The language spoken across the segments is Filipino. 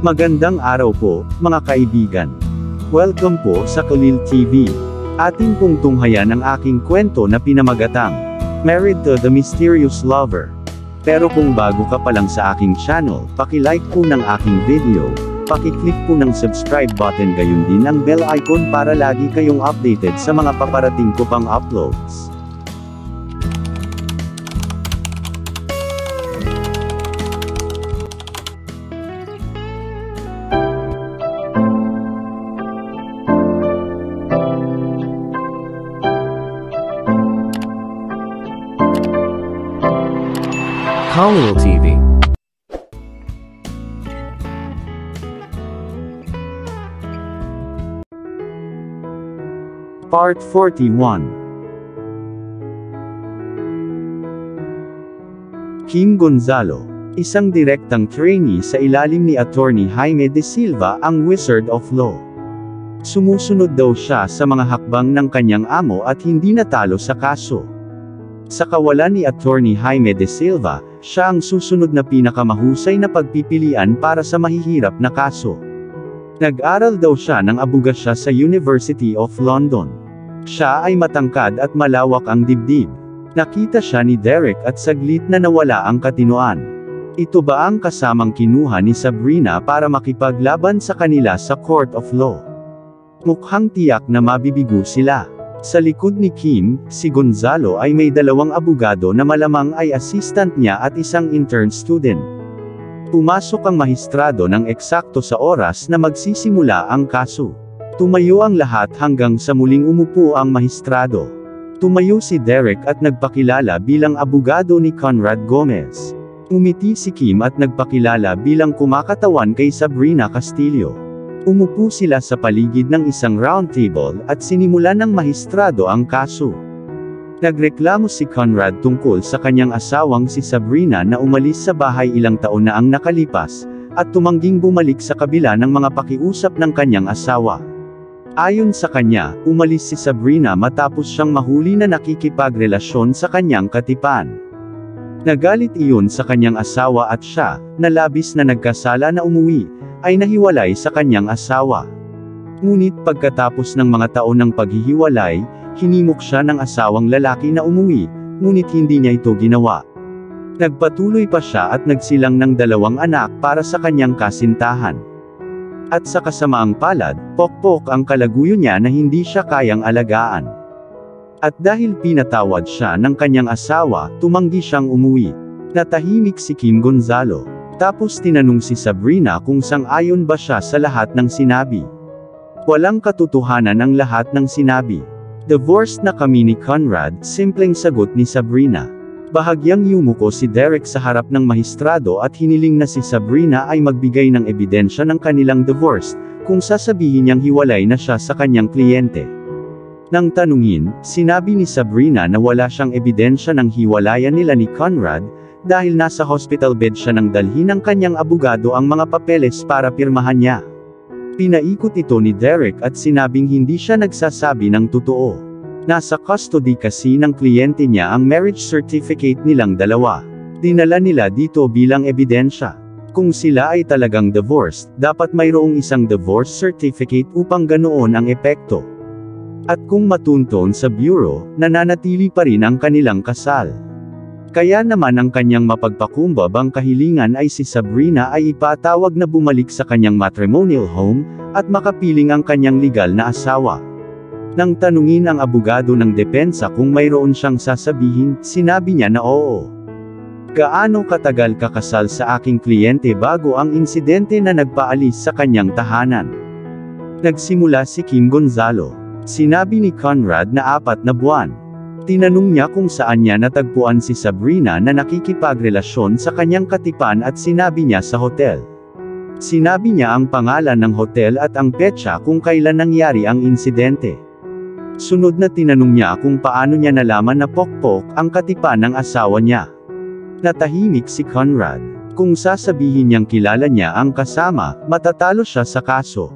Magandang araw po, mga kaibigan. Welcome po sa Kalil TV. Atin pong tunghayan ang aking kwento na pinamagatang Married to the Mysterious Lover. Pero kung bago ka pa lang sa aking channel, paki-like po ng aking video, paki-click po ng subscribe button gayon din ang bell icon para lagi kayong updated sa mga paparating ko pang uploads. Kalil TV. Part 41. Kim Gonzalo, isang direktang trainee sa ilalim ni Attorney Jaime De Silva, ang Wizard of Law. Sumusunod daw siya sa mga hakbang ng kanyang amo at hindi natalo sa kaso. Sa kawalan ni Attorney Jaime De Silva, siya ang susunod na pinakamahusay na pagpipilian para sa mahihirap na kaso. Nag-aral daw siya ng abogasya sa University of London. Siya ay matangkad at malawak ang dibdib. Nakita siya ni Derek at saglit na nawala ang katinoan. Ito ba ang kasamang kinuha ni Sabrina para makipaglaban sa kanila sa Court of Law? Mukhang tiyak na mabibigo sila. Sa likod ni Kim, si Gonzalo ay may dalawang abogado na malamang ay assistant niya at isang intern student. Pumasok ang mahistrado ng eksakto sa oras na magsisimula ang kaso. Tumayo ang lahat hanggang sa muling umupo ang mahistrado. Tumayo si Derek at nagpakilala bilang abogado ni Conrad Gomez. Umiti si Kim at nagpakilala bilang kumakatawan kay Sabrina Castillo. Umupo sila sa paligid ng isang round table at sinimulan ng mahistrado ang kaso. Nagreklamo si Conrad tungkol sa kanyang asawang si Sabrina na umalis sa bahay ilang taon na ang nakalipas, at tumangging bumalik sa kabila ng mga pakiusap ng kanyang asawa. Ayon sa kanya, umalis si Sabrina matapos siyang mahuli na nakikipagrelasyon sa kanyang katipan. Nagalit iyon sa kanyang asawa at siya, na labis na nagkasala na umuwi, ay nahiwalay sa kanyang asawa. Ngunit pagkatapos ng mga taon ng paghihiwalay, hinimok siya ng asawang lalaki na umuwi, ngunit hindi niya ito ginawa. Nagpatuloy pa siya at nagsilang ng 2 anak para sa kanyang kasintahan. At sa kasamaang palad, pokpok ang kalaguyo niya na hindi siya kayang alagaan. At dahil pinatawad siya ng kanyang asawa, tumanggi siyang umuwi. Natahimik si Kim Gonzalo. Tapos tinanong si Sabrina kung sang-ayon ba siya sa lahat ng sinabi. Walang katotohanan ang lahat ng sinabi. Divorced na kami ni Conrad, simpleng sagot ni Sabrina. Bahagyang yumuko si Derek sa harap ng mahistrado at hiniling na si Sabrina ay magbigay ng ebidensya ng kanilang divorce, kung sasabihin niyang hiwalay na siya sa kanyang kliyente. Nang tanungin, sinabi ni Sabrina na wala siyang ebidensya ng hiwalayan nila ni Conrad, dahil nasa hospital bed siya nang dalhin ng kanyang abogado ang mga papeles para pirmahan niya. Pinaikot ito ni Derek at sinabing hindi siya nagsasabi ng totoo. Nasa custody kasi ng kliyente niya ang marriage certificate nilang dalawa. Dinala nila dito bilang ebidensya. Kung sila ay talagang divorced, dapat mayroong isang divorce certificate upang ganoon ang epekto. At kung matunton sa bureau, nananatili pa rin ang kanilang kasal. Kaya naman ang kanyang mapagpakumbabang kahilingan ay si Sabrina ay ipatawag na bumalik sa kanyang matrimonial home, at makapiling ang kanyang legal na asawa. Nang tanungin ang abogado ng depensa kung mayroon siyang sasabihin, sinabi niya na oo. Gaano katagal kakasal sa aking kliyente bago ang insidente na nagpaalis sa kanyang tahanan? Nagsimula si Kim Gonzalo. Sinabi ni Conrad na 4 na buwan. Tinanong niya kung saan niya natagpuan si Sabrina na nakikipagrelasyon sa kanyang katipan at sinabi niya sa hotel. Sinabi niya ang pangalan ng hotel at ang petsa kung kailan nangyari ang insidente. Sunod na tinanong niya kung paano niya nalaman na pokpok ang katipan ng asawa niya. Natahimik si Conrad. Kung sasabihin niyang kilala niya ang kasama, matatalo siya sa kaso.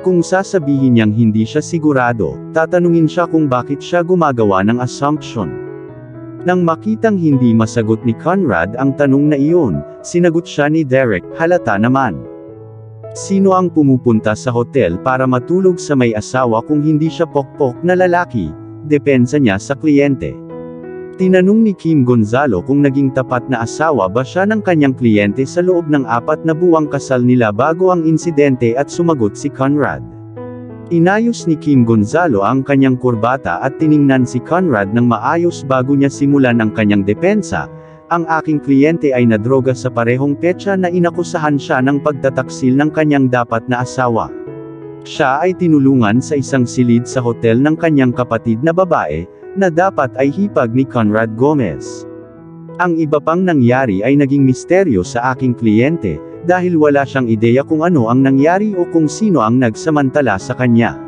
Kung sasabihin niyang hindi siya sigurado, tatanungin siya kung bakit siya gumagawa ng assumption. Nang makitang hindi masagot ni Conrad ang tanong na iyon, sinagot siya ni Derek, halata naman. Sino ang pumupunta sa hotel para matulog sa may asawa kung hindi siya pokpok na lalaki? Depensa niya sa kliyente. Tinanong ni Kim Gonzalo kung naging tapat na asawa ba siya ng kanyang kliyente sa loob ng 4 na buwang kasal nila bago ang insidente at sumagot si Conrad. Inayos ni Kim Gonzalo ang kanyang kurbata at tiningnan si Conrad ng maayos bago niya simulan ang kanyang depensa. Ang aking kliyente ay nadroga sa parehong petsa na inakusahan siya ng pagtataksil ng kanyang dapat na asawa. Siya ay tinulungan sa isang silid sa hotel ng kanyang kapatid na babae, na dapat ay hipag ni Conrad Gomez. Ang iba pang nangyari ay naging misteryo sa aking kliyente, dahil wala siyang ideya kung ano ang nangyari o kung sino ang nagsamantala sa kanya.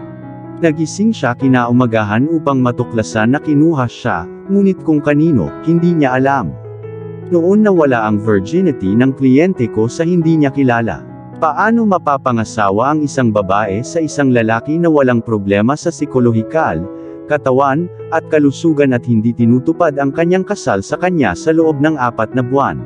Nagising siya kinaumagahan upang matuklasan na kinuha siya, ngunit kung kanino, hindi niya alam. Noon nawala ang virginity ng kliyente ko sa hindi niya kilala. Paano mapapangasawa ang isang babae sa isang lalaki na walang problema sa psikolohikal, katawan, at kalusugan at hindi tinutupad ang kanyang kasal sa kanya sa loob ng 4 na buwan?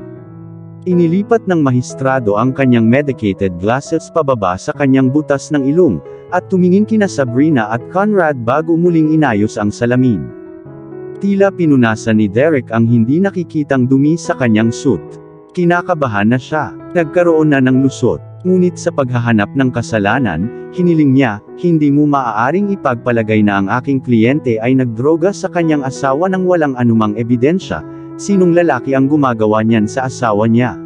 Inilipat ng mahistrado ang kanyang medicated glasses pababa sa kanyang butas ng ilong, at tumingin kina Sabrina at Conrad bago muling inayos ang salamin. Tila pinunasan ni Derek ang hindi nakikitang dumi sa kanyang suit. Kinakabahan na siya. Nagkaroon na ng lusot. Ngunit sa paghahanap ng kasalanan, hiniling niya, hindi mo maaaring ipagpalagay na ang aking kliyente ay nagdroga sa kanyang asawa nang walang anumang ebidensya. Sinong lalaki ang gumagawa niyan sa asawa niya?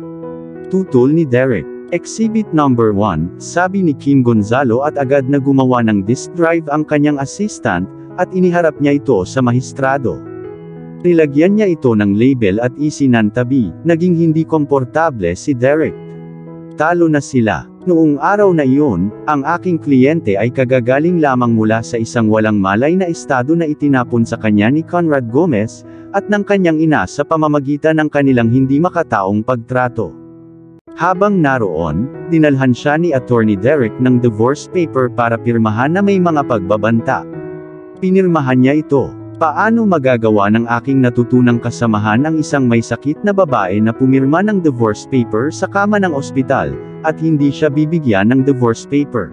Tutol ni Derek. Exhibit number 1, sabi ni Kim Gonzalo at agad na gumawa ng disk drive ang kanyang assistant, at iniharap niya ito sa mahistrado. Nilagyan niya ito ng label at isinantabi. Naging hindi komportable si Derek. Talo na sila. Noong araw na iyon, ang aking kliyente ay kagagaling lamang mula sa isang walang malay na estado na itinapon sa kanya ni Conrad Gomez, at ng kanyang ina sa pamamagitan ng kanilang hindi makataong pagtrato. Habang naroon, dinalhan siya ni Attorney Derek ng divorce paper para pirmahan na may mga pagbabanta. Pinirmahan niya ito. Paano magagawa ng aking natutunang kasamahan ang isang may sakit na babae na pumirma ng divorce paper sa kama ng ospital, at hindi siya bibigyan ng divorce paper?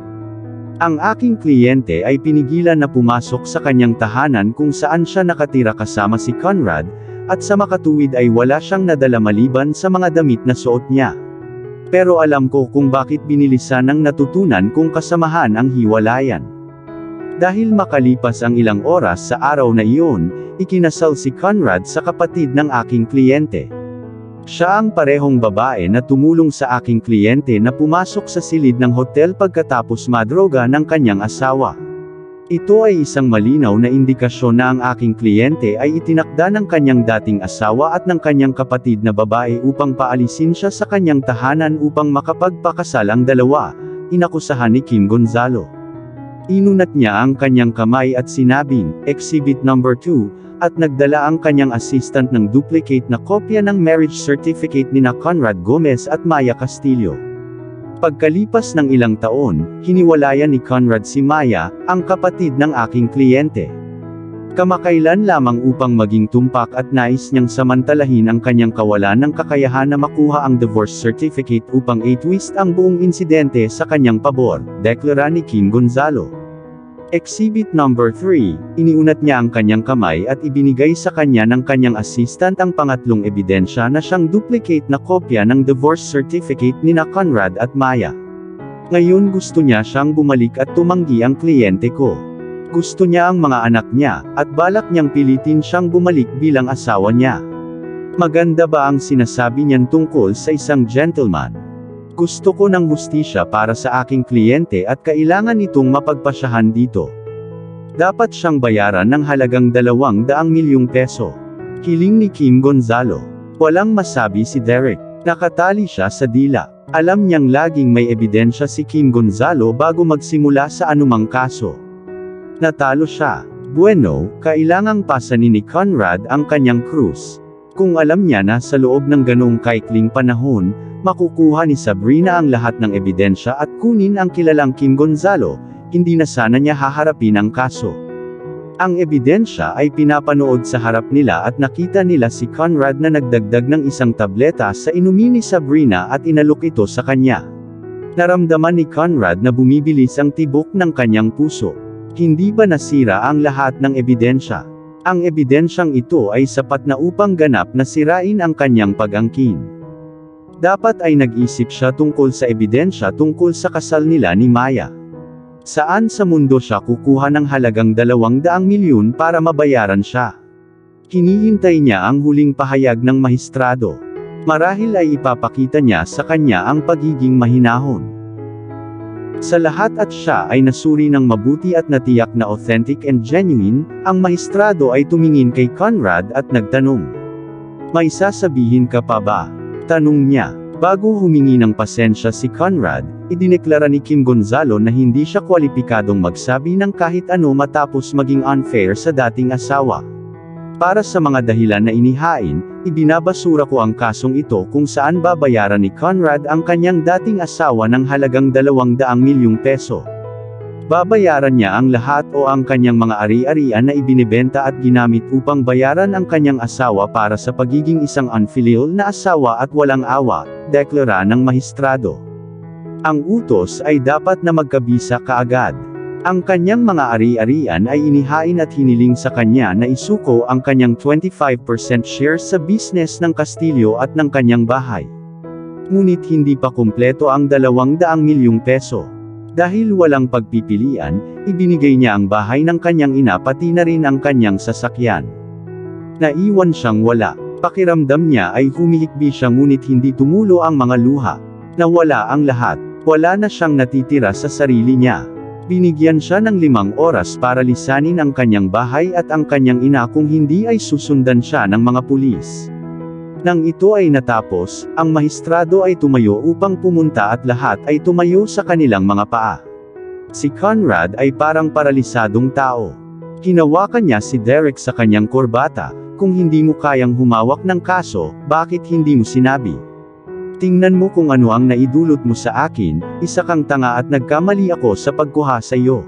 Ang aking kliyente ay pinigilan na pumasok sa kanyang tahanan kung saan siya nakatira kasama si Conrad, at sa makatuwid ay wala siyang nadala maliban sa mga damit na suot niya. Pero alam ko kung bakit binilisan ng natutunan kong kasamahan ang hiwalayan. Dahil makalipas ang ilang oras sa araw na iyon, ikinasal si Conrad sa kapatid ng aking kliyente. Siya ang parehong babae na tumulong sa aking kliyente na pumasok sa silid ng hotel pagkatapos madroga ng kanyang asawa. Ito ay isang malinaw na indikasyon na ang aking kliyente ay itinakda ng kanyang dating asawa at ng kanyang kapatid na babae upang paalisin siya sa kanyang tahanan upang makapagpakasal ang dalawa, inakusahan ni Kim Gonzalo. Inunat niya ang kanyang kamay at sinabing, Exhibit number 2, at nagdala ang kanyang assistant ng duplicate na kopya ng marriage certificate nina Conrad Gomez at Maya Castillo. Pagkalipas ng ilang taon, hiniwalayan ni Conrad si Maya, ang kapatid ng aking kliyente. Kamakailan lamang upang maging tumpak at nais niyang samantalahin ang kanyang kawalan ng kakayahan na makuha ang divorce certificate upang i-twist ang buong insidente sa kanyang pabor, deklara ni Kim Gonzalo. Exhibit number 3, iniunat niya ang kanyang kamay at ibinigay sa kanya ng kanyang assistant ang pangatlong ebidensya na siyang duplicate na kopya ng divorce certificate nina Conrad at Maya. Ngayon gusto niya siyang bumalik at tumanggi ang kliyente ko. Gusto niya ang mga anak niya, at balak niyang pilitin siyang bumalik bilang asawa niya. Maganda ba ang sinasabi niyan tungkol sa isang gentleman? Gusto ko ng hustisya para sa aking kliyente at kailangan itong mapagpasyahan dito. Dapat siyang bayaran ng halagang 200 milyong peso. Hiling ni Kim Gonzalo. Walang masabi si Derek. Nakatali siya sa dila. Alam niyang laging may ebidensya si Kim Gonzalo bago magsimula sa anumang kaso. Natalo siya. Bueno, kailangang pasanin ni Conrad ang kanyang krus. Kung alam niya na sa loob ng ganoong kaikling panahon, makukuha ni Sabrina ang lahat ng ebidensya at kunin ang kilalang Kim Gonzalo, hindi na sana niya haharapin ang kaso. Ang ebidensya ay pinapanood sa harap nila at nakita nila si Conrad na nagdagdag ng isang tableta sa inumin ni Sabrina at inalok ito sa kanya. Naramdaman ni Conrad na bumibilis ang tibok ng kanyang puso. Hindi ba nasira ang lahat ng ebidensya? Ang ebidensyang ito ay sapat na upang ganap na sirain ang kanyang pag-angkin. Dapat ay nag-isip siya tungkol sa ebidensya tungkol sa kasal nila ni Maya. Saan sa mundo siya kukuha ng halagang 200 milyon para mabayaran siya? Hinihintay niya ang huling pahayag ng mahistrado. Marahil ay ipapakita niya sa kanya ang pagiging mahinahon. Sa lahat at siya ay nasuri ng mabuti at natiyak na authentic and genuine, ang mahistrado ay tumingin kay Conrad at nagtanong. May sasabihin ka pa ba? Tanong niya. Bago humingi ng pasensya si Conrad, idineklara ni Kim Gonzalo na hindi siya kwalipikadong magsabi ng kahit ano matapos maging unfair sa dating asawa. Para sa mga dahilan na inihain, ibinabasura ko ang kasong ito kung saan babayaran ni Conrad ang kanyang dating asawa ng halagang 200 milyong peso. Babayaran niya ang lahat o ang kanyang mga ari-arian na ibinebenta at ginamit upang bayaran ang kanyang asawa para sa pagiging isang unfilial na asawa at walang awa, deklara ng mahistrado. Ang utos ay dapat na magkabisa kaagad. Ang kanyang mga ari-arian ay inihain at hiniling sa kanya na isuko ang kanyang 25% shares sa business ng Castillo at ng kanyang bahay. Ngunit hindi pa kumpleto ang 200 milyong peso. Dahil walang pagpipilian, ibinigay niya ang bahay ng kanyang ina pati na rin ang kanyang sasakyan. Naiwan siyang wala. Pakiramdam niya ay humihikbi siya ngunit hindi tumulo ang mga luha. Nawala ang lahat. Wala na siyang natitira sa sarili niya. Binigyan siya ng 5 oras para lisanin ang kanyang bahay at ang kanyang ina kung hindi ay susundan siya ng mga pulis. Nang ito ay natapos, ang mahistrado ay tumayo upang pumunta at lahat ay tumayo sa kanilang mga paa. Si Conrad ay parang paralisadong tao. Hinawakan niya si Derek sa kanyang korbata. Kung hindi mo kayang humawak ng kaso, bakit hindi mo sinabi? Tingnan mo kung ano ang naidulot mo sa akin, isa kang tanga at nagkamali ako sa pagkuha sa iyo.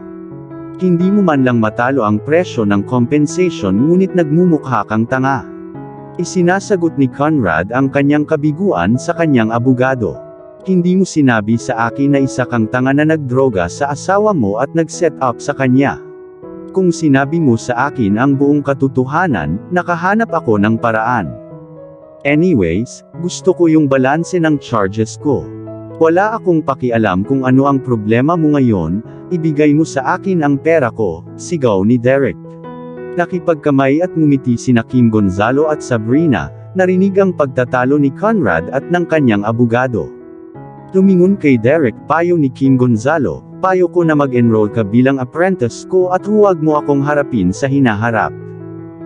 Hindi mo man lang matalo ang presyo ng compensation ngunit nagmumukha kang tanga. Isinasagot ni Conrad ang kanyang kabiguan sa kanyang abogado. Hindi mo sinabi sa akin na isa kang tanga na nagdroga sa asawa mo at nag-set up sa kanya. Kung sinabi mo sa akin ang buong katotohanan, nakahanap ako ng paraan. Anyways, gusto ko yung balanse ng charges ko. Wala akong pakialam kung ano ang problema mo ngayon, ibigay mo sa akin ang pera ko, sigaw ni Derek. Nakipagkamay at ngumiti sina Kim Gonzalo at Sabrina, narinig ang pagtatalo ni Conrad at ng kanyang abogado. Lumingon kay Derek, payo ni Kim Gonzalo, payo ko na mag-enroll ka bilang apprentice ko at huwag mo akong harapin sa hinaharap.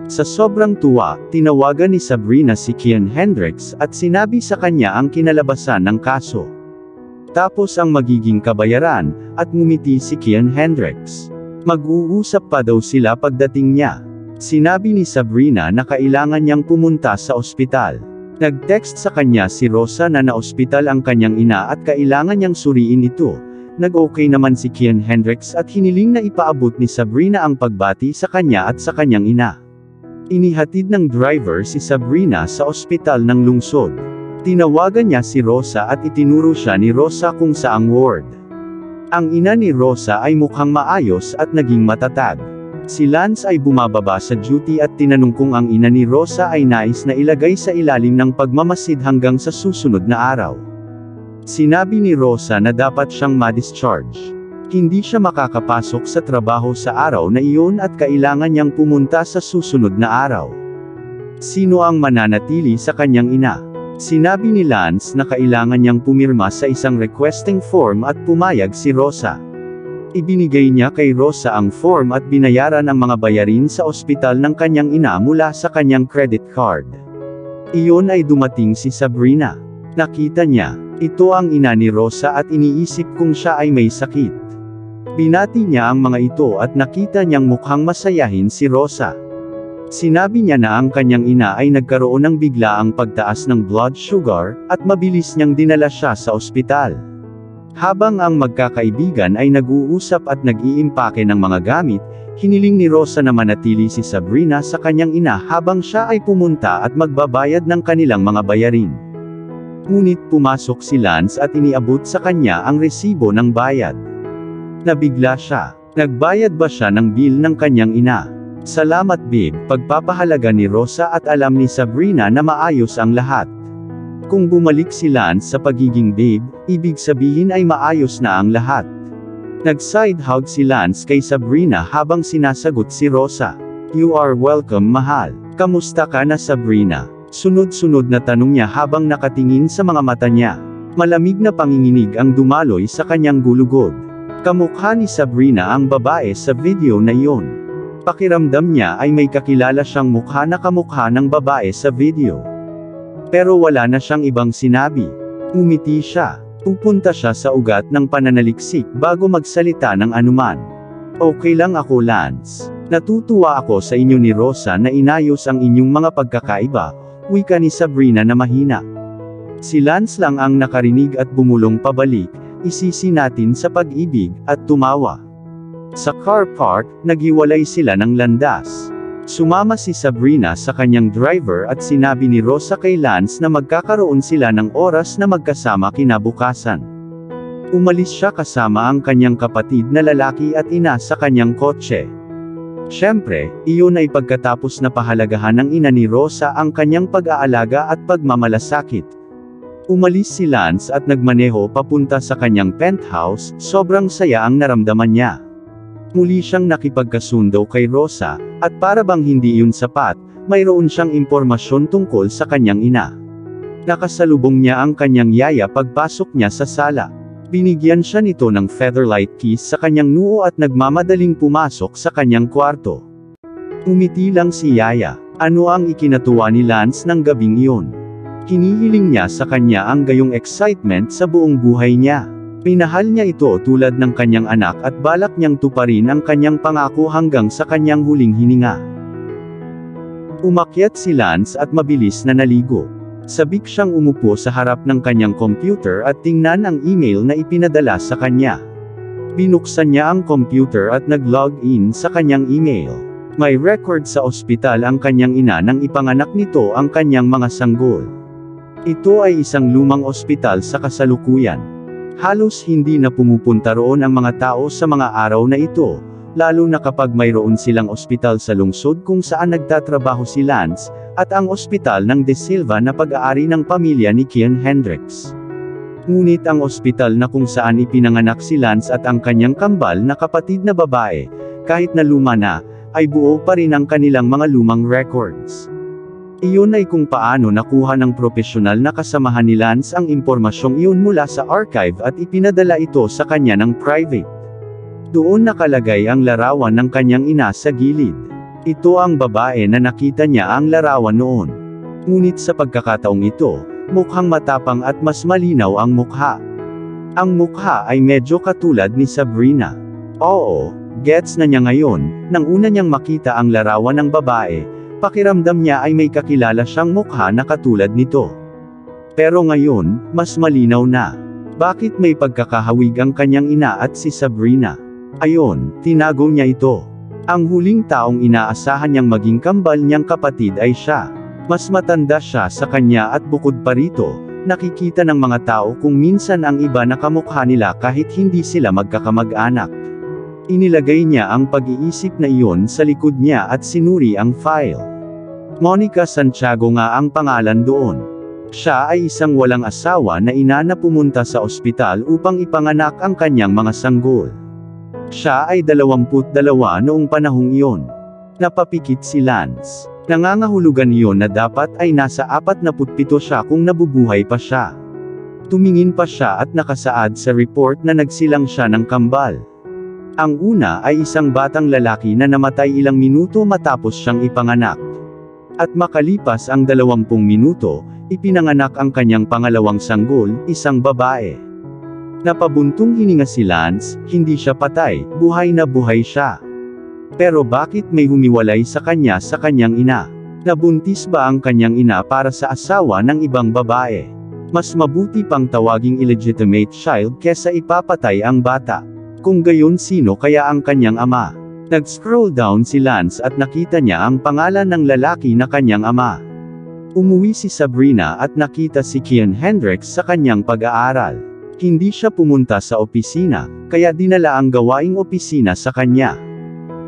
Sa sobrang tuwa, tinawagan ni Sabrina si Kian Hendricks at sinabi sa kanya ang kinalabasan ng kaso. Tapos ang magiging kabayaran, at ngumiti si Kian Hendricks. Mag-uusap pa daw sila pagdating niya. Sinabi ni Sabrina na kailangan niyang pumunta sa ospital. Nag-text sa kanya si Rosa na na-ospital ang kanyang ina at kailangan niyang suriin ito. Nag-okay naman si Kian Hendricks at hiniling na ipaabot ni Sabrina ang pagbati sa kanya at sa kanyang ina. Inihatid ng driver si Sabrina sa ospital ng lungsod. Tinawagan niya si Rosa at itinuro siya ni Rosa kung saang ward. Ang ina ni Rosa ay mukhang maayos at naging matatag. Si Lance ay bumababa sa duty at tinanong kung ang ina ni Rosa ay nais na ilagay sa ilalim ng pagmamasid hanggang sa susunod na araw. Sinabi ni Rosa na dapat siyang ma-discharge. Hindi siya makakapasok sa trabaho sa araw na iyon at kailangan niyang pumunta sa susunod na araw. Sino ang mananatili sa kanyang ina? Sinabi ni Lance na kailangan niyang pumirma sa isang requesting form at pumayag si Rosa. Ibinigay niya kay Rosa ang form at binayaran ang mga bayarin sa ospital ng kanyang ina mula sa kanyang credit card. Iyon ay dumating si Sabrina. Nakita niya, ito ang ina ni Rosa at iniisip kung siya ay may sakit. Binati niya ang mga ito at nakita niyang mukhang masayahin si Rosa. Sinabi niya na ang kanyang ina ay nagkaroon ng biglaang pagtaas ng blood sugar, at mabilis niyang dinala siya sa ospital. Habang ang magkakaibigan ay nag-uusap at nag-iimpake ng mga gamit, hiniling ni Rosa na manatili si Sabrina sa kanyang ina habang siya ay pumunta at magbabayad ng kanilang mga bayarin. Ngunit pumasok si Lance at iniabot sa kanya ang resibo ng bayad. Nabigla siya. Nagbayad ba siya ng bill ng kanyang ina? Salamat babe, pagpapahalaga ni Rosa at alam ni Sabrina na maayos ang lahat. Kung bumalik si Lance sa pagiging babe, ibig sabihin ay maayos na ang lahat. Nag-side hug si Lance kay Sabrina habang sinasagot si Rosa. You are welcome mahal. Kamusta ka na Sabrina? Sunod-sunod na tanong niya habang nakatingin sa mga mata niya. Malamig na panginginig ang dumaloy sa kanyang gulugod. Kamukha ni Sabrina ang babae sa video na iyon. Pakiramdam niya ay may kakilala siyang mukha na kamukha ng babae sa video. Pero wala na siyang ibang sinabi. Umiti siya. Pupunta siya sa ugat ng pananaliksik bago magsalita ng anuman. Okay lang ako Lance. Natutuwa ako sa inyo ni Rosa na inayos ang inyong mga pagkakaiba, wika ni Sabrina na mahina. Si Lance lang ang nakarinig at bumulong pabalik, isisi natin sa pag-ibig, at tumawa. Sa car park, naghiwalay sila ng landas. Sumama si Sabrina sa kanyang driver at sinabi ni Rosa kay Lance na magkakaroon sila ng oras na magkasama kinabukasan. Umalis siya kasama ang kanyang kapatid na lalaki at ina sa kanyang kotse. Siyempre, iyon ay pagkatapos na pahalagahan ng ina ni Rosa ang kanyang pag-aalaga at pagmamalasakit. Umalis si Lance at nagmaneho papunta sa kanyang penthouse, sobrang saya ang naramdaman niya. Muli siyang nakipagkasundo kay Rosa, at para bang hindi yun sapat, mayroon siyang impormasyon tungkol sa kanyang ina. Nakasalubong niya ang kanyang yaya pagpasok niya sa sala. Binigyan siya nito ng featherlight kiss sa kanyang noo at nagmamadaling pumasok sa kanyang kwarto. Umiti lang si Yaya. Ano ang ikinatuwa ni Lance ng gabing iyon? Hinihiling niya sa kanya ang gayong excitement sa buong buhay niya. Pinahal niya ito tulad ng kanyang anak at balak niyang tuparin ang kanyang pangako hanggang sa kanyang huling hininga. Umakyat si Lance at mabilis na naligo. Sabik siyang umupo sa harap ng kanyang computer at tingnan ang email na ipinadala sa kanya. Binuksan niya ang computer at nag-log in sa kanyang email. May record sa ospital ang kanyang ina nang ipanganak nito ang kanyang mga sanggol. Ito ay isang lumang ospital sa kasalukuyan. Halos hindi na pumupunta roon ang mga tao sa mga araw na ito, lalo na kapag mayroon silang ospital sa lungsod kung saan nagtatrabaho si Lance, at ang ospital ng De Silva na pag-aari ng pamilya ni Kian Hendricks. Ngunit ang ospital na kung saan ipinanganak si Lance at ang kanyang kambal na kapatid na babae, kahit na luma na, ay buo pa rin ang kanilang mga lumang records. Iyon ay kung paano nakuha ng propesyonal na kasamahan ni Lance ang impormasyong iyon mula sa archive at ipinadala ito sa kanya ng private. Doon nakalagay ang larawan ng kanyang ina sa gilid. Ito ang babae na nakita niya ang larawan noon. Ngunit sa pagkakataong ito, mukhang matapang at mas malinaw ang mukha. Ang mukha ay medyo katulad ni Sabrina. Oo, gets na niya ngayon, nang una niyang makita ang larawan ng babae, pakiramdam niya ay may kakilala siyang mukha na katulad nito. Pero ngayon, mas malinaw na. Bakit may pagkakahawig ang kanyang ina at si Sabrina? Ayon, tinago niya ito. Ang huling taong inaasahan niyang maging kambal niyang kapatid ay siya. Mas matanda siya sa kanya at bukod pa rito, nakikita ng mga tao kung minsan ang iba na kamukha nila kahit hindi sila magkakamag-anak. Inilagay niya ang pag-iisip na iyon sa likod niya at sinuri ang file. Monica Santiago nga ang pangalan doon. Siya ay isang walang asawa na ina na pumunta sa ospital upang ipanganak ang kanyang mga sanggol. Siya ay 22 noong panahong iyon. Napapikit si Lance. Nangangahulugan iyon na dapat ay nasa 47 siya kung nabubuhay pa siya. Tumingin pa siya at nakasaad sa report na nagsilang siya ng kambal. Ang una ay isang batang lalaki na namatay ilang minuto matapos siyang ipanganak. At makalipas ang 20 minuto, ipinanganak ang kanyang pangalawang sanggol, isang babae. Napabuntong hininga si Lance, hindi siya patay, buhay na buhay siya. Pero bakit may humiwalay sa kanyang ina? Nabuntis ba ang kanyang ina para sa asawa ng ibang babae? Mas mabuti pang tawaging illegitimate child kesa ipapatay ang bata. Kung gayon sino kaya ang kanyang ama? Nag-scroll down si Lance at nakita niya ang pangalan ng lalaki na kanyang ama. Umuwi si Sabrina at nakita si Kian Hendricks sa kanyang pag-aaral. Hindi siya pumunta sa opisina, kaya dinala ang gawaing opisina sa kanya.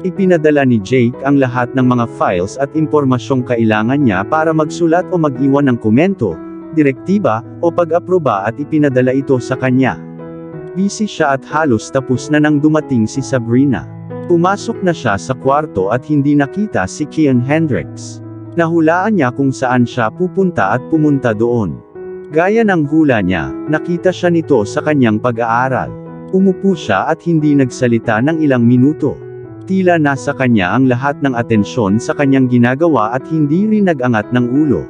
Ipinadala ni Jake ang lahat ng mga files at impormasyong kailangan niya para magsulat o mag-iwan ng komento, direktiba, o pag-aproba at ipinadala ito sa kanya. Busy siya at halos tapos na nang dumating si Sabrina. Pumasok na siya sa kwarto at hindi nakita si Kian Hendricks. Nahulaan niya kung saan siya pupunta at pumunta doon. Gaya ng hula niya, nakita siya nito sa kanyang pag-aaral. Umupo siya at hindi nagsalita ng ilang minuto. Tila nasa kanya ang lahat ng atensyon sa kanyang ginagawa at hindi rin nag-angat ng ulo.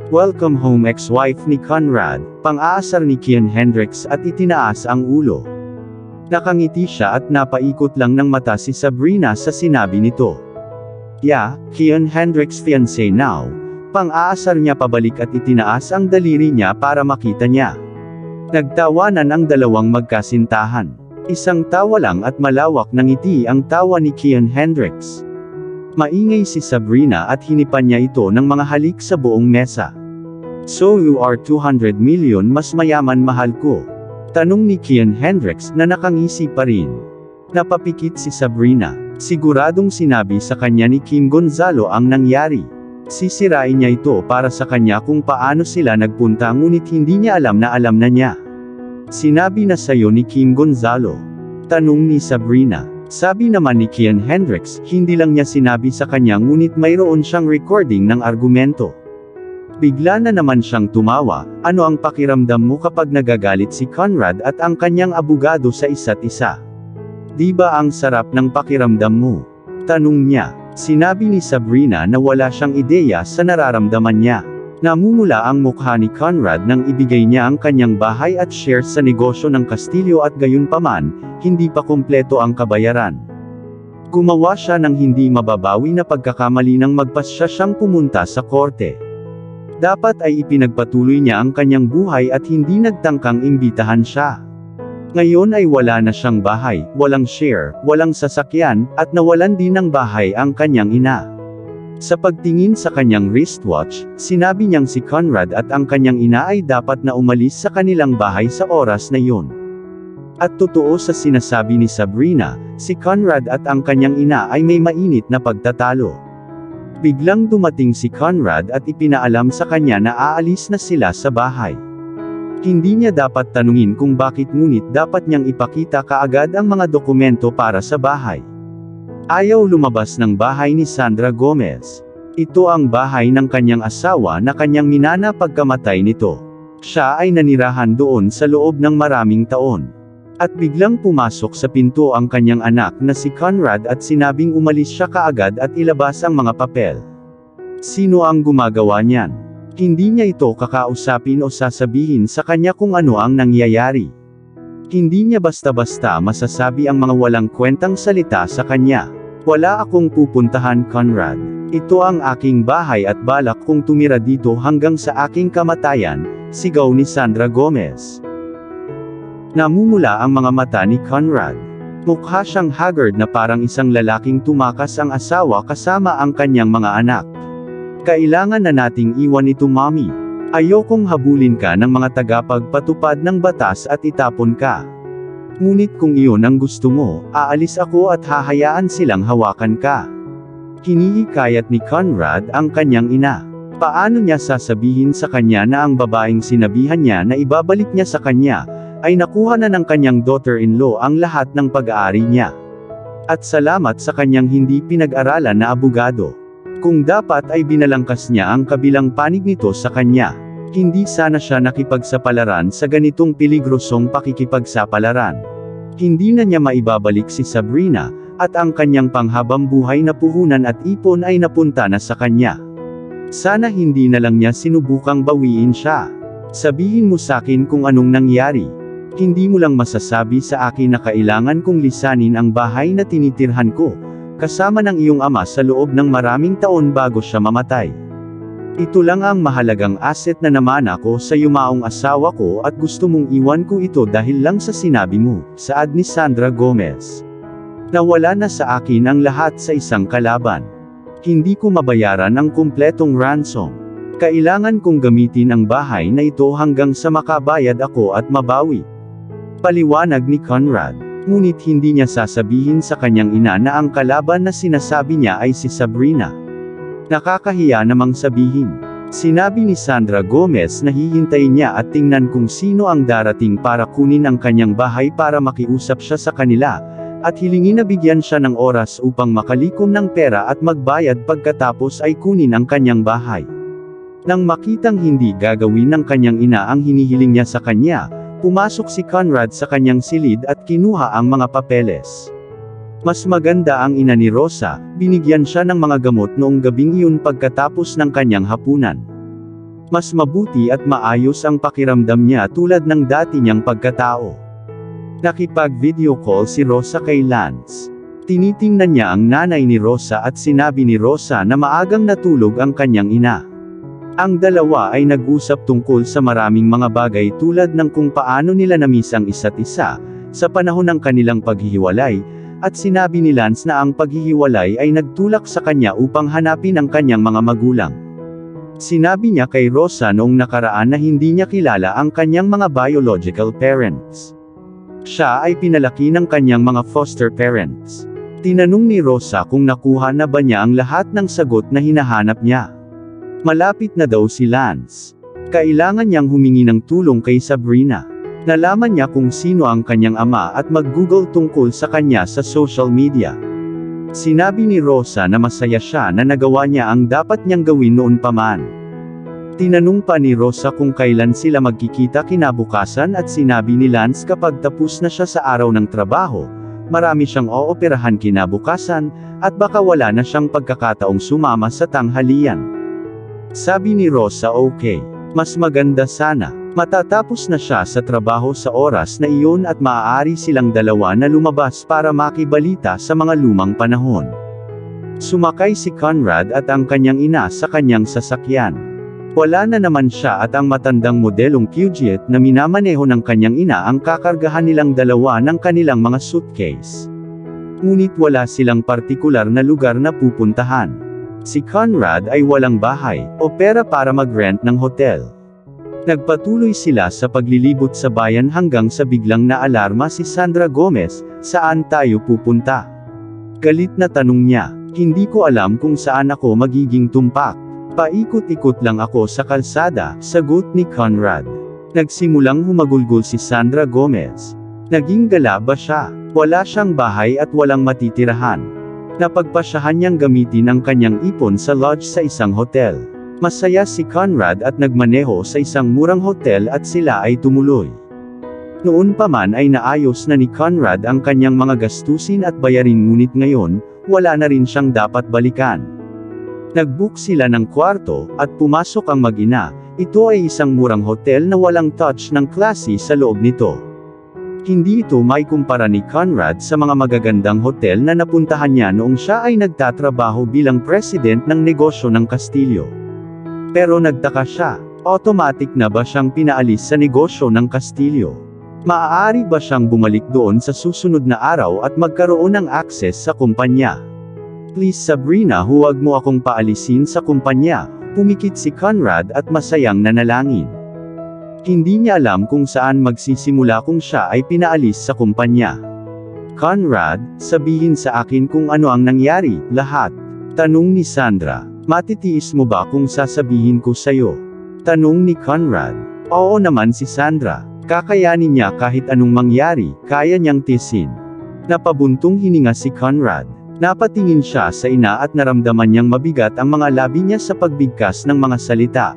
Welcome home ex-wife ni Conrad, pang-aasar ni Kian Hendricks at itinaas ang ulo. Nakangiti siya at napaikot lang ng mata si Sabrina sa sinabi nito. Yeah, Kian Hendricks fiancé now. Pang-aasar niya pabalik at itinaas ang daliri niya para makita niya. Nagtawanan ang dalawang magkasintahan. Isang tawa lang at malawak na ngiti ang tawa ni Kian Hendricks. Maingay si Sabrina at hinipan niya ito ng mga halik sa buong mesa. So you are 200 million mas mayaman mahal ko? Tanong ni Kian Hendricks na nakangisi pa rin. Napapikit si Sabrina. Siguradong sinabi sa kanya ni Kim Gonzalo ang nangyari. Sisirain niya ito para sa kanya kung paano sila nagpunta ngunit hindi niya alam na niya. Sinabi na sayo ni Kim Gonzalo. Tanong ni Sabrina. Sabi naman ni Kian Hendricks, hindi lang niya sinabi sa kanya ngunit mayroon siyang recording ng argumento. Bigla na naman siyang tumawa. Ano ang pakiramdam mo kapag nagagalit si Conrad at ang kanyang abogado sa isa't isa? Di ba ang sarap ng pakiramdam mo? Tanong niya. Sinabi ni Sabrina na wala siyang ideya sa nararamdaman niya. Namumula ang mukha ni Conrad nang ibigay niya ang kanyang bahay at shares sa negosyo ng Castillo at gayunpaman, hindi pa kumpleto ang kabayaran. Gumawa siya ng hindi mababawi na pagkakamali nang magpasya siyang pumunta sa korte. Dapat ay ipinagpatuloy niya ang kanyang buhay at hindi nagtangkang imbitahan siya. Ngayon ay wala na siyang bahay, walang share, walang sasakyan, at nawalan din ng bahay ang kanyang ina. Sa pagtingin sa kanyang wristwatch, sinabi niyang si Conrad at ang kanyang ina ay dapat na umalis sa kanilang bahay sa oras na yun. At totoo sa sinasabi ni Sabrina, si Conrad at ang kanyang ina ay may mainit na pagtatalo. Biglang dumating si Conrad at ipinaalam sa kanya na aalis na sila sa bahay. Hindi niya dapat tanungin kung bakit ngunit dapat niyang ipakita kaagad ang mga dokumento para sa bahay. Ayaw lumabas ng bahay ni Sandra Gomez. Ito ang bahay ng kanyang asawa na kanyang minana pagkamatay nito. Siya ay nanirahan doon sa loob ng maraming taon. At biglang pumasok sa pinto ang kanyang anak na si Conrad at sinabing umalis siya kaagad at ilabas ang mga papel. Sino ang gumagawa niyan? Hindi niya ito kakausapin o sasabihin sa kanya kung ano ang nangyayari. Hindi niya basta-basta masasabi ang mga walang kwentang salita sa kanya. Wala akong pupuntahan, Conrad. Ito ang aking bahay at balak kong tumira dito hanggang sa aking kamatayan, sigaw ni Sandra Gomez. Namumula ang mga mata ni Conrad. Mukha siyang haggard na parang isang lalaking tumakas ang asawa kasama ang kanyang mga anak. Kailangan na nating iwan ito, Mommy. Ayokong habulin ka ng mga tagapagpatupad ng batas at itapon ka. Ngunit kung iyon ang gusto mo, aalis ako at hahayaan silang hawakan ka. Hinihikayat ni Conrad ang kanyang ina. Paano niya sasabihin sa kanya na ang babaeng sinabihan niya na ibabalik niya sa kanya, ay nakuha na ng kanyang daughter-in-law ang lahat ng pag-aari niya? At salamat sa kanyang hindi pinag-aralan na abogado. Kung dapat ay binalangkas niya ang kabilang panig nito sa kanya. Hindi sana siya nakipagsapalaran sa ganitong peligrosong pakikipagsapalaran. Hindi na niya maibabalik si Sabrina, at ang kanyang panghabang buhay na puhunan at ipon ay napunta na sa kanya. Sana hindi na lang niya sinubukang bawiin siya. Sabihin mo sakin kung anong nangyari. Hindi mo lang masasabi sa akin na kailangan kong lisanin ang bahay na tinitirhan ko, kasama ng iyong ama sa loob ng maraming taon bago siya mamatay. Ito lang ang mahalagang asset na naman ako sa yumaong asawa ko at gusto mong iwan ko ito dahil lang sa sinabi mo, saad ni Sandra Gomez. Nawala na sa akin ang lahat sa isang kalaban. Hindi ko mabayaran ang kumpletong ransom. Kailangan kong gamitin ang bahay na ito hanggang sa makabayad ako at mabawi. Paliwanag ni Conrad. Ngunit hindi niya sasabihin sa kanyang ina na ang kalaban na sinasabi niya ay si Sabrina. Nakakahiya namang sabihin. Sinabi ni Sandra Gomez na hihintayin niya at tingnan kung sino ang darating para kunin ang kanyang bahay para makiusap siya sa kanila, at hilingin na bigyan siya ng oras upang makalikom ng pera at magbayad pagkatapos ay kunin ang kanyang bahay. Nang makitang hindi gagawin ng kanyang ina ang hinihiling niya sa kanya, pumasok si Conrad sa kanyang silid at kinuha ang mga papeles. Mas maganda ang ina ni Rosa, binigyan siya ng mga gamot noong gabing iyon pagkatapos ng kanyang hapunan. Mas mabuti at maayos ang pakiramdam niya tulad ng dati niyang pagkatao. Nakipag-video call si Rosa kay Lance. Tinitingnan niya ang nanay ni Rosa at sinabi ni Rosa na maagang natulog ang kanyang ina. Ang dalawa ay nag-usap tungkol sa maraming mga bagay tulad ng kung paano nila na-miss ang isa't isa, sa panahon ng kanilang paghihiwalay, at sinabi ni Lance na ang paghihiwalay ay nagtulak sa kanya upang hanapin ang kanyang mga magulang. Sinabi niya kay Rosa noong nakaraan na hindi niya kilala ang kanyang mga biological parents. Siya ay pinalaki ng kanyang mga foster parents. Tinanong ni Rosa kung nakuha na ba niya ang lahat ng sagot na hinahanap niya. Malapit na daw si Lance. Kailangan niyang humingi ng tulong kay Sabrina. Nalaman niya kung sino ang kanyang ama at mag-Google tungkol sa kanya sa social media. Sinabi ni Rosa na masaya siya na nagawa niya ang dapat niyang gawin noon pa man. Tinanong pa ni Rosa kung kailan sila magkikita kinabukasan at sinabi ni Lance kapag tapos na siya sa araw ng trabaho, marami siyang ooperahan kinabukasan, at baka wala na siyang pagkakataong sumama sa tanghalian. Sabi ni Rosa okay. Mas maganda sana. Matatapos na siya sa trabaho sa oras na iyon at maaari silang dalawa na lumabas para makibalita sa mga lumang panahon. Sumakay si Conrad at ang kanyang ina sa kanyang sasakyan. Wala na naman siya at ang matandang modelong Peugeot na minamaneho ng kanyang ina ang kakargahan nilang dalawa ng kanilang mga suitcase. Ngunit wala silang partikular na lugar na pupuntahan. Si Conrad ay walang bahay o pera para mag-rent ng hotel. Nagpatuloy sila sa paglilibot sa bayan hanggang sa biglang naalarma si Sandra Gomez, saan tayo pupunta? Galit na tanong niya, hindi ko alam kung saan ako magiging tumpak. Paikot-ikot lang ako sa kalsada, sagot ni Conrad. Nagsimulang humagulgol si Sandra Gomez. Naging gala ba siya? Wala siyang bahay at walang matitirahan. Napagpasyahan niyang gamitin ang kanyang ipon sa lodge sa isang hotel. Masaya si Conrad at nagmaneho sa isang murang hotel at sila ay tumuloy. Noon pa man ay naayos na ni Conrad ang kanyang mga gastusin at bayarin ngunit ngayon, wala na rin siyang dapat balikan. Nag-book sila ng kwarto, at pumasok ang mag-ina. Ito ay isang murang hotel na walang touch ng classy sa loob nito. Hindi ito may kumpara ni Conrad sa mga magagandang hotel na napuntahan niya noong siya ay nagtatrabaho bilang president ng negosyo ng Kastilyo. Pero nagtaka siya, automatic na ba siyang pinaalis sa negosyo ng Kastilyo? Maaari ba siyang bumalik doon sa susunod na araw at magkaroon ng access sa kumpanya? Please Sabrina, huwag mo akong paalisin sa kumpanya, pumikit si Conrad at masayang nanalangin. Hindi niya alam kung saan magsisimula kung siya ay pinaalis sa kumpanya. Conrad, sabihin sa akin kung ano ang nangyari, lahat. Tanong ni Sandra. Matitiis mo ba kung sasabihin ko sa'yo? Tanong ni Conrad. Oo naman si Sandra. Kakayanin niya kahit anong mangyari, kaya niyang tiisin. Napabuntong hininga si Conrad. Napatingin siya sa ina at naramdaman niyang mabigat ang mga labi niya sa pagbigkas ng mga salita.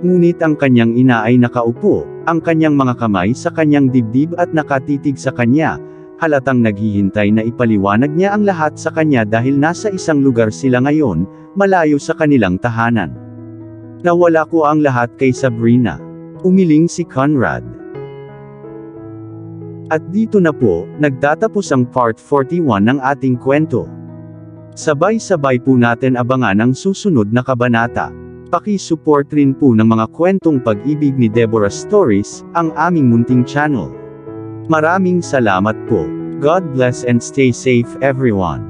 Ngunit ang kanyang ina ay nakaupo, ang kanyang mga kamay sa kanyang dibdib at nakatitig sa kanya, halatang naghihintay na ipaliwanag niya ang lahat sa kanya dahil nasa isang lugar sila ngayon, malayo sa kanilang tahanan. Nawala ko ang lahat kay Sabrina. Umiling si Conrad. At dito na po, nagtatapos ang part 41 ng ating kwento. Sabay-sabay po natin abangan ang susunod na kabanata. Paki-support rin po ng mga kwentong pag-ibig ni Deborah Stories, ang aming munting channel. Maraming salamat po. God bless and stay safe everyone.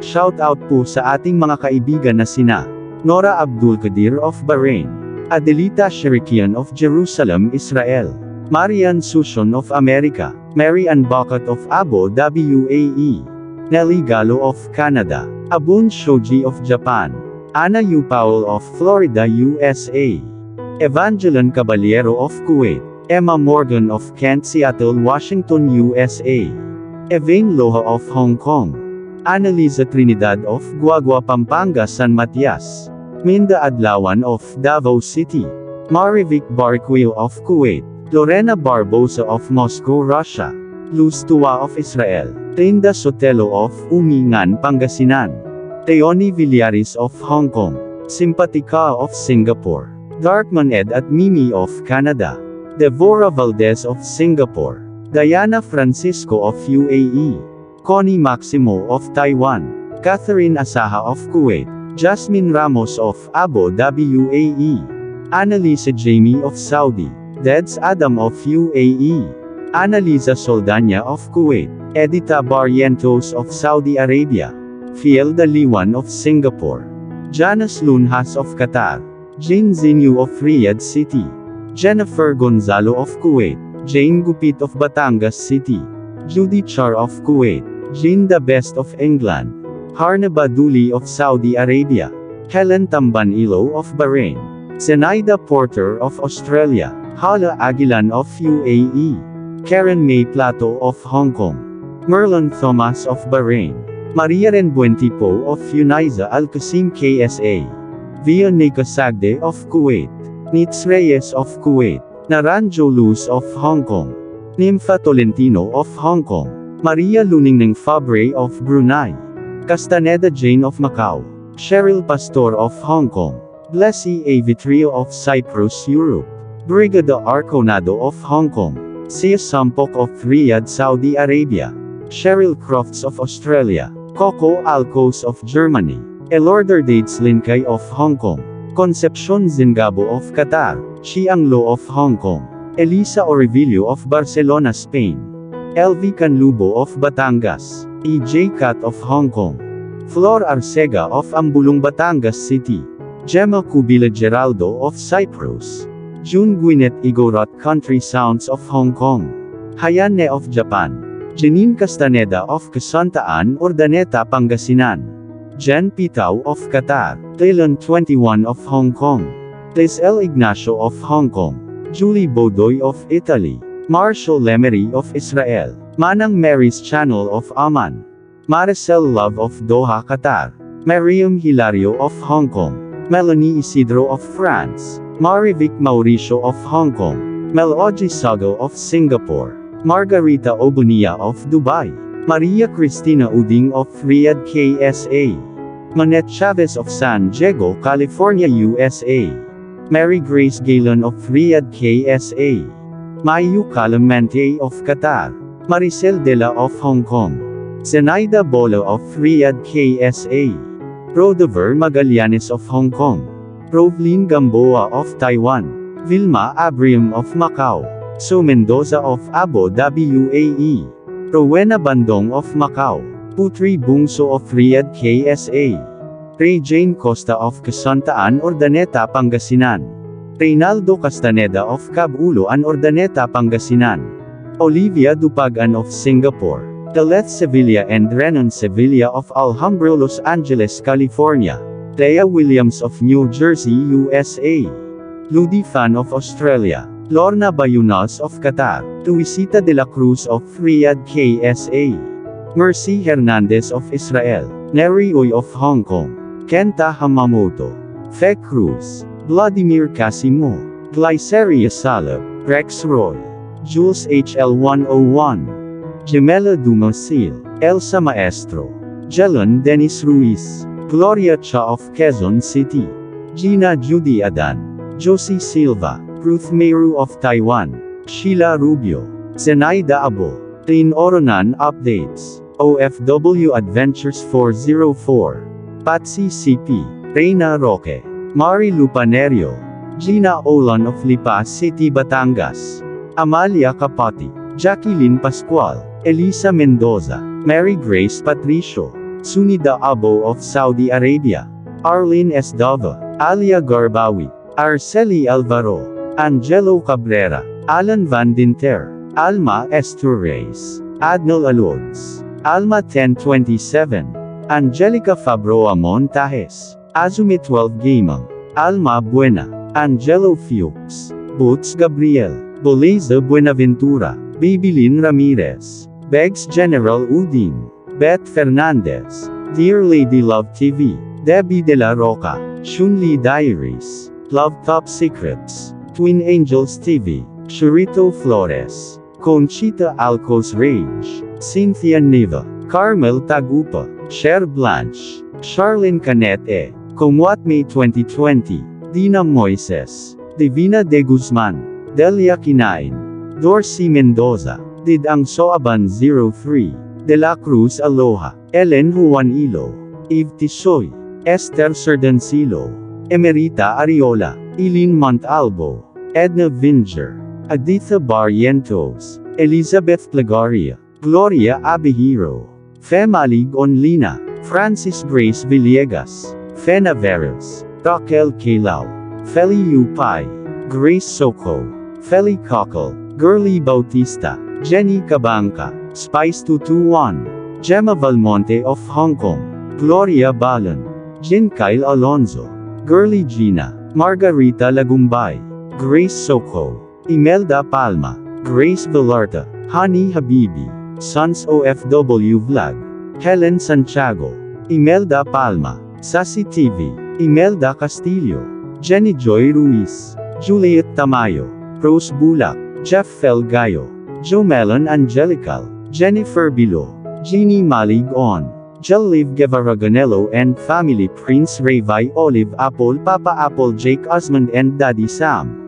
Shout out po sa ating mga kaibigan na sina Nora Abdulkadir of Bahrain. Adelita Sharikian of Jerusalem, Israel. Marian Sushon of America. Mary Ann Bakat of Abu Dhabi, UAE. Nelly Gallo of Canada. Abun Shoji of Japan. Anna U. Powell of Florida, USA. Evangeline Caballero of Kuwait. Emma Morgan of Kent, Seattle, Washington, USA. Evain Loha of Hong Kong. Annalisa Trinidad of Guagua, Pampanga, San Matias. Minda Adlawan of Davao City. Marivic Barquio of Kuwait. Lorena Barbosa of Moscow, Russia. Luz Tua of Israel. Trinda Sotelo of Umingan, Pangasinan. Teoni Villaris of Hong Kong. Simpatica of Singapore. Darkman Ed at Mimi of Canada. Devora Valdez of Singapore. Diana Francisco of UAE. Connie Maximo of Taiwan. Catherine Asaha of Kuwait. Jasmine Ramos of Abu Dhabi, UAE. Annalisa Jamie of Saudi. Deds Adam of UAE. Annalisa Soldanya of Kuwait. Edita Barrientos of Saudi Arabia. Fielda Liwan of Singapore. Janice Lunhas of Qatar. Jane Zinyu of Riyadh City. Jennifer Gonzalo of Kuwait. Jane Gupit of Batangas City. Judy Char of Kuwait. Jean the Best of England. Harna Baduli of Saudi Arabia. Helen Tambanilo of Bahrain. Zenaida Porter of Australia. Hala Aguilan of UAE. Karen May Plato of Hong Kong. Merlin Thomas of Bahrain. Maria Renbuentipo of Uniza Al Qasim KSA. Via Sagde of Kuwait. Nitz Reyes of Kuwait. Naranjo Luz of Hong Kong. Nympha Tolentino of Hong Kong. Maria Luningning Fabre of Brunei. Castaneda Jane of Macau. Cheryl Pastor of Hong Kong. Blessy A. Vitrio of Cyprus, Europe. Brigada Arconado of Hong Kong. Sia Sampok of Riyadh, Saudi Arabia. Cheryl Crofts of Australia. Coco Alcos of Germany. Elorder Dates Linkay of Hong Kong. Concepcion Zingabo of Qatar. Chiang Lo of Hong Kong. Elisa Orivilio of Barcelona, Spain. LV Canlubo of Batangas. E.J. Cat of Hong Kong. Flor Arcega of Ambulong, Batangas City. Gemma Cubila Geraldo of Cyprus. June Gwyneth Igorot Country Sounds of Hong Kong. Hayane of Japan. Janine Castaneda of Casantaan, Urdaneta, Pangasinan. Jen Pitao of Qatar. Taylan 21 of Hong Kong. Tezl Ignacio of Hong Kong. Julie Bodoy of Italy. Marshall Lemery of Israel. Manang Mary's Channel of Amman. Maricel Love of Doha, Qatar. Mariam Hilario of Hong Kong. Melanie Isidro of France. Marivic Mauricio of Hong Kong. Meloji Sago of Singapore. Margarita Obonia of Dubai. Maria Cristina Uding of Riyadh, KSA. Manette Chavez of San Diego, California, USA. Mary Grace Galen of Riyadh, KSA. Mayu Calamente of Qatar. Maricel Dela of Hong Kong. Zenaida Bolo of Riyadh, KSA. Rodover Magallanes of Hong Kong. Rovlin Gamboa of Taiwan. Vilma Abrium of Macau. So Mendoza of Abu Dhabi, UAE. Rowena Bandong of Macau. Putri Bungso of Riyadh, KSA. Ray Jane Costa of Casantaan, Urdaneta, Pangasinan. Reynaldo Castaneda of Cabuloan, Urdaneta, Pangasinan. Olivia Dupagan of Singapore. Deleth Sevilla and Renan Sevilla of Alhambra, Los Angeles, California. Thea Williams of New Jersey, USA. Ludi Fan of Australia. Lorna Bayunas of Qatar. Luisita de la Cruz of Riyadh, KSA. Mercy Hernandez of Israel. Neri Uy of Hong Kong. Kenta Hamamoto. Fe Cruz. Vladimir Casimo. Glyceria Salab. Rex Roy. Jules HL101. Gemela Dumasil. Elsa Maestro. Jelon Dennis Ruiz. Gloria Cha of Quezon City. Gina Judy Adan. Josie Silva. Ruth Meru of Taiwan. Sheila Rubio. Zenaida Abo. Tin Oronan Updates. OFW Adventures 404. Patsy CP. Reina Roque. Mari Lupanerio. Gina Olan of Lipa City, Batangas. Amalia Capati. Jacqueline Pascual. Elisa Mendoza. Mary Grace Patricio. Sunida Abo of Saudi Arabia. Arlene Esdova, Alia Garbawi, Arceli Alvaro, Angelo Cabrera, Alan Van Dinter, Alma Esturres, Adnal Alods, Alma 1027, Angelica Fabroa Montajes, Azumi 12 Gamang, Alma Buena, Angelo Fuchs, Boots Gabriel, Boliza Buenaventura, Babylin Ramirez, Begs General Udin, Beth Fernandez, Dear Lady Love TV, Debbie De La Roca, Shunli Diaries, Love Top Secrets, Twin Angels TV, Churito Flores, Conchita Alcos Rage, Cynthia Neva, Carmel Tagupa, Cher Blanche, Charlene Canete, Comwat May 2020, Dina Moises, Divina De Guzman, Delia Kinain, Dorsey Mendoza, Didang Soaban 03, De La Cruz Aloha, Ellen Juanilo, Eve Tisoy, Esther Serdancilo, Emerita Ariola, Eileen Montalvo, Edna Vinger, Aditha Barrientos, Elizabeth Plagaria, Gloria Abihiro, Femalig Onlina, Francis Grace Villegas, Fena Veras, Raquel Calao, Feli Upay, Grace Soco, Feli Cockle, Girly Bautista, Jenny Cabanca, Spice 221, Gemma Valmonte of Hong Kong, Gloria Balan, Jin Kyle Alonzo, Girly Gina, Margarita Lagumbay, Grace Soco, Imelda Palma, Grace Villarta, Hani Habibi, Sons OFW Vlog, Helen Santiago, Imelda Palma, Sassy TV, Imelda Castillo, Jenny Joy Ruiz, Juliet Tamayo, Rose Bulak, Jeff Felgayo, Jomelon Angelical, Jennifer Bilo, Jeannie Malig On, Jeliv Guevara Ganelo and Family, Prince Ravai Olive Apple, Papa Apple, Jake Osmond and Daddy Sam,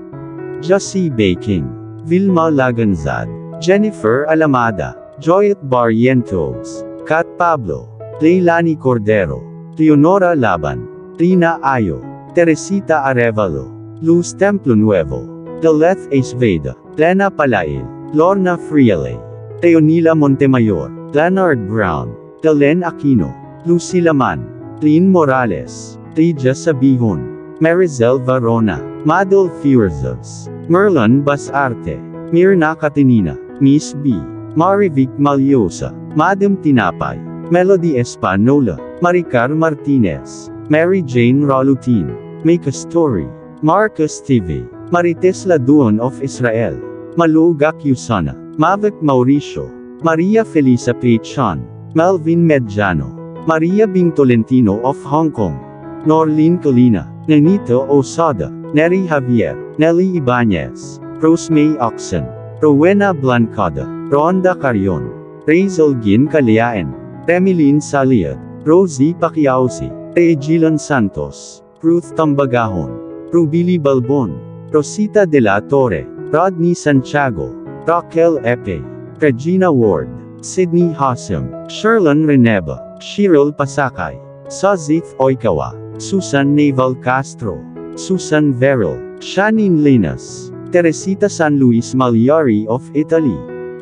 Jussie Baking, Vilma Laganzad, Jennifer Alamada, Joyet Barrientos, Kat Pablo, Leilani Cordero, Leonora Laban, Rina Ayo, Teresita Arevalo, Luz Templo Nuevo, Deleth Aceveda, Lena Palail, Lorna Friele, Teonila Montemayor, Leonard Brown, Delen Aquino, Lucila Man, Lynn Morales, Lydia Sabihon, Marizel Varona, Madel Fuerzos, Merlon Basarte, Mirna Catinina, Miss B, Marivic Malyosa, Madam Tinapay, Melody Espanola, Maricar Martinez, Mary Jane Rolutin, Make a Story, Marcus TV, Marites Laduon of Israel, Malu Gakyusana, Mavic Mauricio, Maria Felisa Pechan, Melvin Medjano, Maria Bing Tolentino of Hong Kong, Norlene Colina, Nenito Osada, Neri Javier, Nelly Ibanez, Rosemay Oxen, Rowena Blancada, Rhonda Carion, Razel Gin Caliaen, Remeline Saliat, Rosie Paquiausi, Regilan Santos, Ruth Tambagahon, Rubili Balbon, Rosita de la Torre, Rodney Santiago, Raquel Epe, Regina Ward, Sydney Hassam, Sherlon Reneba, Shirl Pasakay, Sazith Oikawa, Susan Naval Castro, Susan Veril, Shanine Linas, Teresita San Luis Malyari of Italy,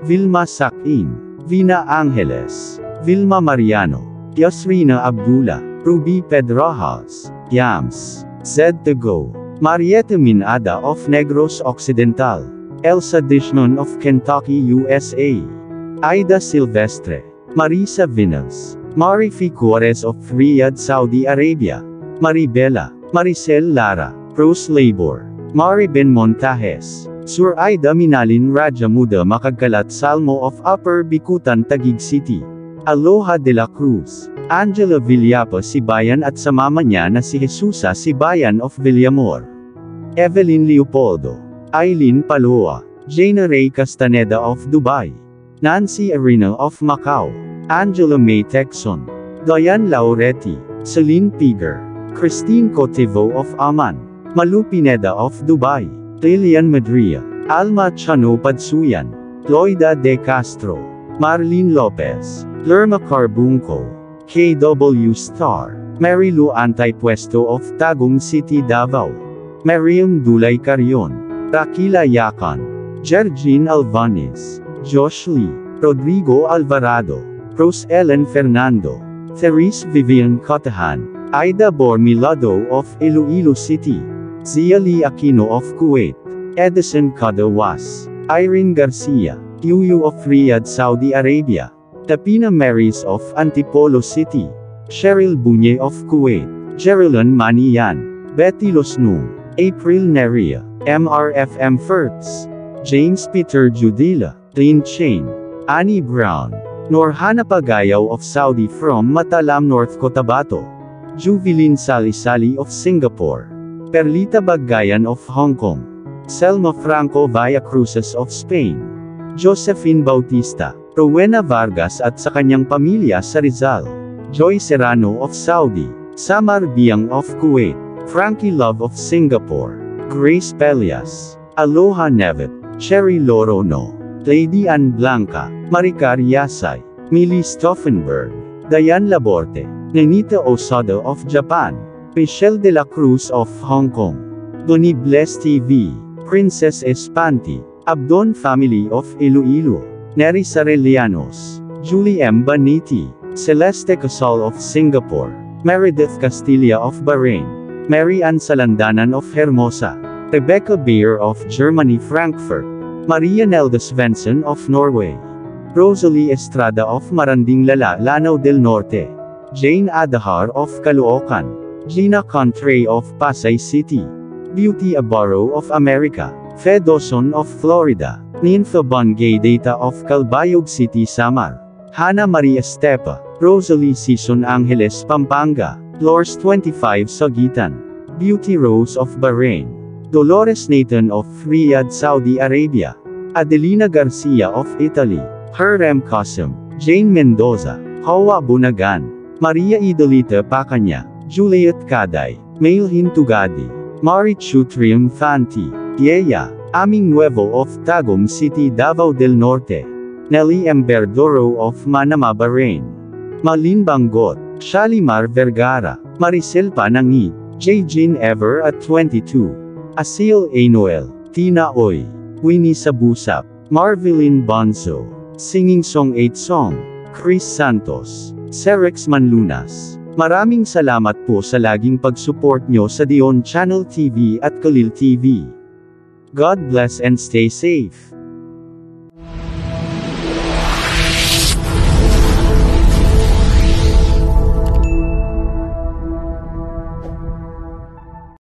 Vilma Sakin, Vina Angeles, Vilma Mariano, Yasrina Abdullah, Ruby Pedrajas, Yams, Zed Go, Marietta Minada of Negros Occidental, Elsa Dishnon of Kentucky, USA, Aida Silvestre, Marisa Vinas, Marifi Juarez of Riyadh, Saudi Arabia, Maribela, Maricel Lara, Rose Labor, Mariben Montajes, Sur Aida Minalin Rajamuda Makagkalat Salmo of Upper Bikutan, Taguig City, Aloha de la Cruz, Angela Villapa Sibayan at sa mama niya na si Jesusa Sibayan of Villamor, Evelyn Leopoldo, Eileen Paloa, Jana Ray Castaneda of Dubai, Nancy Arena of Macau, Angela May Texon, Diane Lauretti, Celine Piger, Christine Cotivo of Aman, Malu Pineda of Dubai, Lilian Madria, Alma Chano Padsuyan, Loida De Castro, Marlene Lopez, Lerma Carbunco, KW Star, Marilu Antaypuesto of Tagum City, Davao, Mariam Dulay Carion, Rakila Yakan, Jergine Alvanes, Josh Lee, Rodrigo Alvarado, Rose Ellen Fernando, Therese Vivian Cotahan, Aida Bormilado of Iloilo City. Zia Lee Aquino of Kuwait. Edison Cadawas. Irene Garcia. Yuyu of Riyadh, Saudi Arabia. Tapina Maris of Antipolo City. Cheryl Bunye of Kuwait. Jerilyn Manian. Betty Losnung. April Neria. MRFM Fertz. James Peter Judila. Lynn Chain. Annie Brown. Norhana Pagayaw of Saudi from Matalam, North Cotabato. Juvilin Salisali of Singapore. Perlita Bagayan of Hong Kong. Selma Franco Villa Cruces of Spain. Josephine Bautista. Rowena Vargas at sa kanyang pamilya sa Rizal. Joy Serrano of Saudi. Samar Biang of Kuwait. Frankie Love of Singapore. Grace Pelias. Aloha Nevet. Cherry Lorono. Lady Ann Blanca. Maricar Yasay. Millie Stauffenberg. Diane Laborte. Nenita Osada of Japan. Michelle de la Cruz of Hong Kong. Donnie Bless TV. Princess Espanti. Abdon Family of Iloilo. Neri Sarelianos. Julie M. Baniti. Celeste Casal of Singapore. Meredith Castilla of Bahrain. Mary Ann Salandanan of Hermosa. Rebecca Beer of Germany Frankfurt. Maria Nelda Svensson of Norway. Rosalie Estrada of Maranding Lala, Lanao del Norte. Jane Adahar of Caloocan. Gina Contre of Pasay City. Beauty Abaro of America. Fe Dawson of Florida. Ninfa Bongay Data of Calbayog City, Samar. Hana Maria Estepa. Rosalie Sison Angeles, Pampanga. Lors 25 Sagitan. Beauty Rose of Bahrain. Dolores Nathan of Riyadh, Saudi Arabia. Adelina Garcia of Italy. Herem Qasim. Jane Mendoza. Hawa Bunagan. Maria Idolita Pacanya. Juliet Caday. Mailhin Tugadi. Marichu Triumphanti. Yeya. Aming Nuevo of Tagum City, Davao del Norte. Nelly M. Berdoro of Manama, Bahrain. Malin Bangot. Shalimar Vergara. Maricel Panangi. J. Jean Ever at 22. Asil A. Noel. Tina Oy. Winnie Sabusap. Marvelin Bonzo. Singing Song 8 Song. Chris Santos. Serex Manlunas. Maraming salamat po sa laging pag-support nyo sa Dion Channel TV at Kalil TV. God bless and stay safe.